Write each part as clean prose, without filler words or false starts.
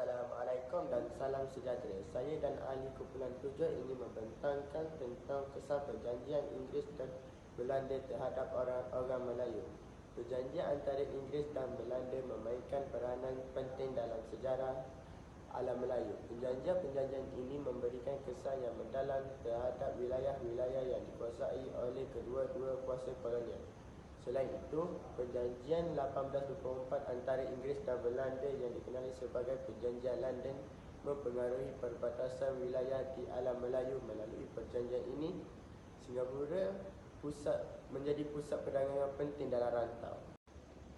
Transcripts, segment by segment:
Assalamualaikum dan salam sejahtera. Saya dan ahli kumpulan 7 ingin membentangkan tentang kesan perjanjian Inggeris dan Belanda terhadap orang Melayu. Perjanjian antara Inggeris dan Belanda memainkan peranan penting dalam sejarah alam Melayu. Perjanjian ini memberikan kesan yang mendalam terhadap wilayah-wilayah yang dikuasai oleh kedua-dua kuasa kolonial. Selain itu, Perjanjian 1824 antara Inggeris dan Belanda yang dikenali sebagai Perjanjian London mempengaruhi perbatasan wilayah di alam Melayu. Melalui perjanjian ini, Singapura menjadi pusat perdagangan penting dalam rantau.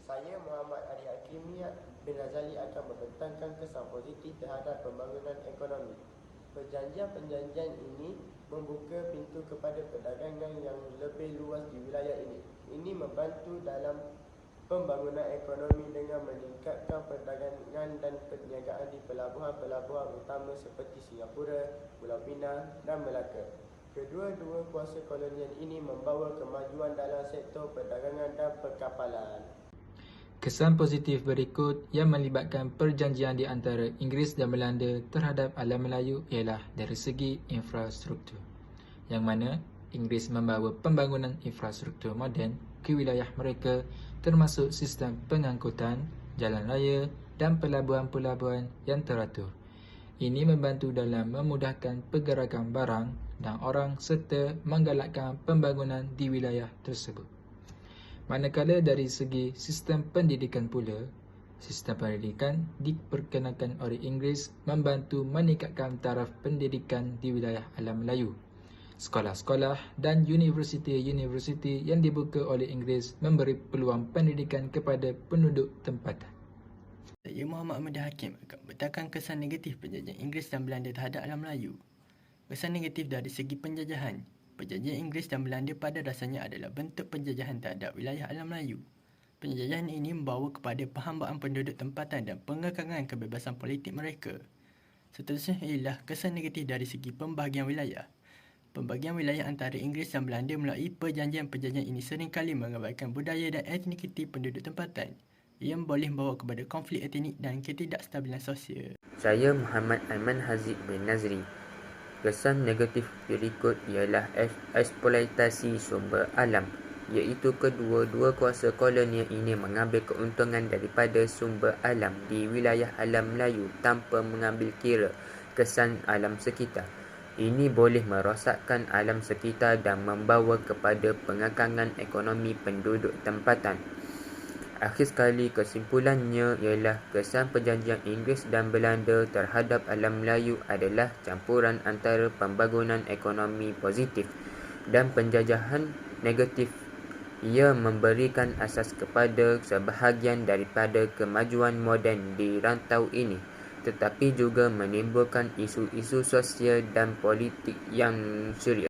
Saya Muhammad Ali Hakimi bin Razali akan membentangkan kesan positif terhadap pembangunan ekonomi. Perjanjian ini membuka pintu kepada perdagangan yang lebih luas di wilayah ini. Ini membantu dalam pembangunan ekonomi dengan meningkatkan perdagangan dan perniagaan di pelabuhan-pelabuhan utama seperti Singapura, Pulau Pinang dan Melaka. Kedua-dua kuasa kolonial ini membawa kemajuan dalam sektor perdagangan dan perkapalan. Kesan positif berikut yang melibatkan perjanjian di antara Inggeris dan Belanda terhadap alam Melayu ialah dari segi infrastruktur, yang mana Inggeris membawa pembangunan infrastruktur moden ke wilayah mereka termasuk sistem pengangkutan, jalan raya dan pelabuhan-pelabuhan yang teratur. Ini membantu dalam memudahkan pergerakan barang dan orang serta menggalakkan pembangunan di wilayah tersebut. Manakala dari segi sistem pendidikan pula, sistem pendidikan diperkenalkan oleh Inggeris membantu meningkatkan taraf pendidikan di wilayah alam Melayu. Sekolah-sekolah dan universiti-universiti yang dibuka oleh Inggeris memberi peluang pendidikan kepada penduduk tempatan. Saya Muhammad Ahmad Hakim akan membentangkan kesan negatif perjanjian Inggeris dan Belanda terhadap alam Melayu. Kesan negatif dari segi penjajahan. Perjanjian Inggeris dan Belanda pada dasarnya adalah bentuk penjajahan terhadap wilayah alam Melayu. Penjajahan ini membawa kepada penghambaan penduduk tempatan dan pengekangan kebebasan politik mereka. Seterusnya ialah kesan negatif dari segi pembahagian wilayah. Pembahagian wilayah antara Inggeris dan Belanda melalui perjanjian-perjanjian ini seringkali mengabaikan budaya dan etnisiti penduduk tempatan, yang boleh membawa kepada konflik etnik dan ketidakstabilan sosial. Saya Muhammad Aiman Haziq bin Nazri. Kesan negatif berikut ialah eksploitasi sumber alam, iaitu kedua-dua kuasa kolonial ini mengambil keuntungan daripada sumber alam di wilayah alam Melayu tanpa mengambil kira kesan alam sekitar. Ini boleh merosakkan alam sekitar dan membawa kepada pengekangan ekonomi penduduk tempatan. Akhir sekali, kesimpulannya ialah kesan perjanjian Inggeris dan Belanda terhadap alam Melayu adalah campuran antara pembangunan ekonomi positif dan penjajahan negatif. Ia memberikan asas kepada sebahagian daripada kemajuan moden di rantau ini, tetapi juga menimbulkan isu-isu sosial dan politik yang serius.